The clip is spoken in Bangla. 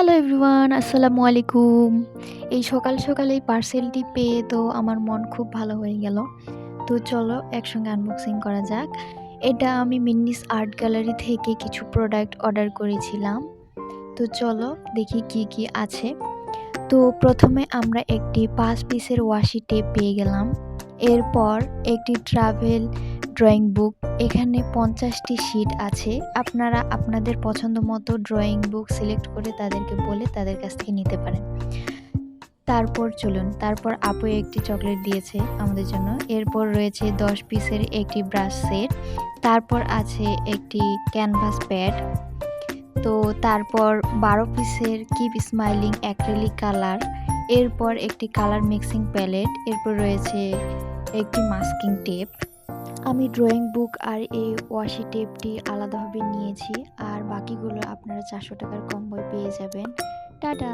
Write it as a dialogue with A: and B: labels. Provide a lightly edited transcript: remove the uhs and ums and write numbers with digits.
A: হ্যালো এভরিওয়ান, আসসালামু আলাইকুম। এই সকাল সকাল এই পার্সেলটি পেয়ে তো আমার মন খুব ভালো হয়ে গেল। তো চলো একসঙ্গে আনবক্সিং করা যাক। এটা আমি মিন্নিস আর্ট গ্যালারি থেকে কিছু প্রোডাক্ট অর্ডার করেছিলাম। তো চলো দেখি কি কি আছে। তো প্রথমে আমরা একটি ৫ পিসের ওয়াশি টেপ পেয়ে গেলাম। এরপর একটি ট্রাভেল ড্রয়িং বুক। এখানে ৫০টি শিট আছে। আপনারা আপনাদের পছন্দ মতো ড্রয়িং বুক সিলেক্ট করে তাদেরকে বলে তাদের কাছ থেকে নিতে পারেন। তারপর আপু একটি চকলেট দিয়েছে আমাদের জন্য। এরপর রয়েছে ১০ পিসের একটি ব্রাশ সেট। তারপর আছে একটি ক্যানভাস প্যাড। তো তারপর ১২ পিসের কিপ স্মাইলিং অ্যাক্রিলিক কালার। এরপর একটি কালার মিক্সিং প্যালেট। এরপর রয়েছে একটি মাস্কিং টেপ। আমি ড্রয়িং বুক আর এই ওয়াশি টেপটি আলাদাভাবে নিয়েছি, আর বাকিগুলো আপনারা ৪০০ টাকার কম্বোয় পেয়ে যাবেন। টাটা।